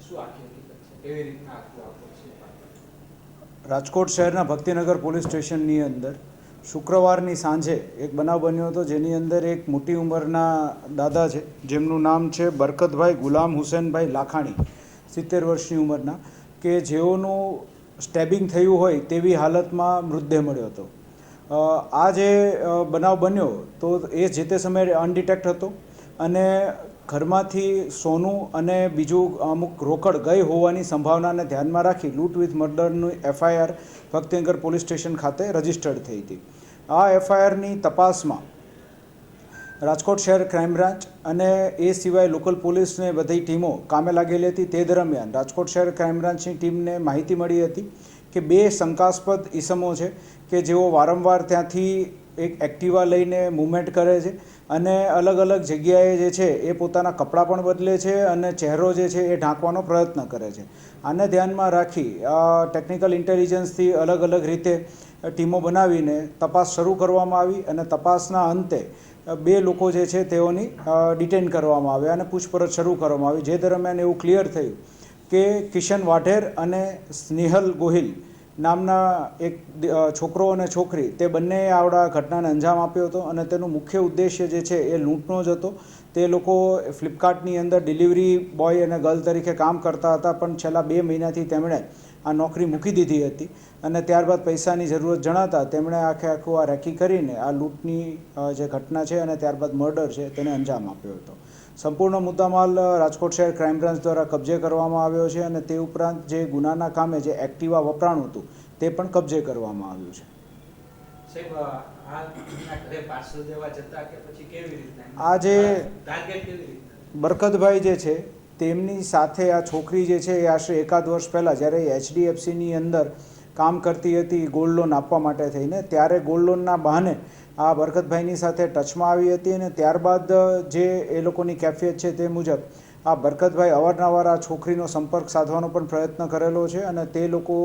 શું આખી હકીકત છે, કેવી રીતના આખું આખું છે? રાજકોટ શહેરના ભક્તિનગર પોલીસ સ્ટેશનની અંદર શુક્રવારની સાંજે એક બનાવ બન્યો હતો, જેની અંદર એક મોટી ઉંમરના દાદા છે, જેમનું નામ છે બરકતભાઈ ગુલામ હુસેનભાઈ લાખાણી, 70 વર્ષની ઉંમરના, કે જેઓનું સ્ટેબિંગ થયું હોય તેવી હાલતમાં મૃતદેહ મળ્યો હતો. આ જે બનાવ બન્યો તો એ જે તે સમયે અનડિટેક્ટ હતો અને ઘરમાંથી સોનું અને બીજું અમુક રોકડ ગઈ હોવાની સંભાવનાને ધ્યાનમાં રાખી લૂંટ વિથ મર્ડરનું FIR ભક્તિનગર પોલીસ સ્ટેશન ખાતે રજીસ્ટર્ડ થઈ હતી. આ FIRની તપાસમાં રાજકોટ શહેર ક્રાઇમ બ્રાન્ચ અને એ સિવાય લોકલ પોલીસને બધી ટીમો કામે લાગેલી હતી. તે દરમિયાન રાજકોટ શહેર ક્રાઇમ બ્રાન્ચની ટીમને માહિતી મળી હતી કે 2 શંકાસ્પદ ઈસમો છે કે જેઓ વારંવાર ત્યાંથી એક એક્ટિવા લઈને મૂવમેન્ટ કરે છે અને અલગ અલગ જગ્યાએ જે છે એ પોતાના કપડાં પણ બદલે છે અને ચહેરો જે છે એ ઢાંકવાનો પ્રયત્ન કરે છે. આને ધ્યાનમાં રાખી ટેકનિકલ ઇન્ટેલિજન્સથી અલગ અલગ રીતે ટીમો બનાવીને તપાસ શરૂ કરવામાં આવી અને તપાસના અંતે 2 લોકો જે છે તેઓની ડિટેન કરવામાં આવ્યા અને પૂછપરછ શરૂ કરવામાં આવી. જે દરમિયાન એવું ક્લિયર થયું કે કિશન વાઢેર અને સ્નેહલ ગોહિલ નામના એક છોકરો અને છોકરી, તે બંનેએ આવડા ઘટનાને અંજામ આપ્યો હતો અને તેનું મુખ્ય ઉદ્દેશ્ય જે છે એ લૂંટનો જ હતો. તે લોકો ફ્લિપકાર્ટની અંદર ડિલિવરી બોય અને ગર્લ તરીકે કામ કરતા હતા, પણ છેલ્લા 2 મહિનાથી તેમણે આ નોકરી મૂકી દીધી હતી અને ત્યારબાદ પૈસાની જરૂરત જણાતા તેમણે આખું આ રેકી કરીને આ લૂંટની જે ઘટના છે અને ત્યારબાદ મર્ડર છે તેને અંજામ આપ્યો હતો. સંપૂર્ણ મુદ્દામાલ રાજકોટ શહેર ક્રાઇમ બ્રાન્ચ દ્વારા કબજે કરવામાં આવ્યો છે અને તે ઉપરાંત જે ગુનાના કામે જે એક્ટિવા વપરાણું હતું તે પણ કબજે કરવામાં આવ્યું છે. આ જે બરકતભાઈ જે છે તેમની સાથે આ છોકરી જે છે એ આશરે 1 વર્ષ પહેલાં જ્યારે HDFCની અંદર કામ કરતી હતી ગોલ્ડ લોન આપવા માટે થઈને, ત્યારે ગોલ્ડ લોનના બહાને આ બરકતભાઈની સાથે ટચમાં આવી હતી અને ત્યારબાદ જે એ લોકોની કેફિયત છે તે મુજબ આ બરકતભાઈ અવારનવાર આ છોકરીનો સંપર્ક સાધવાનો પણ પ્રયત્ન કરેલો છે અને તે લોકો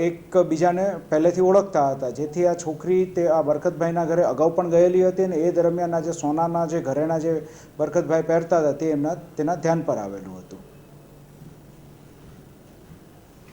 એકબીજાને પહેલેથી ઓળખતા હતા, જેથી આ છોકરી તે આ બરકતભાઈના ઘરે અગાઉ પણ ગયેલી હતી અને એ દરમિયાન આ જે સોનાના જે ઘરેણા જે બરકતભાઈ પહેરતા હતા તે તેના ધ્યાન પર આવેલું હતું.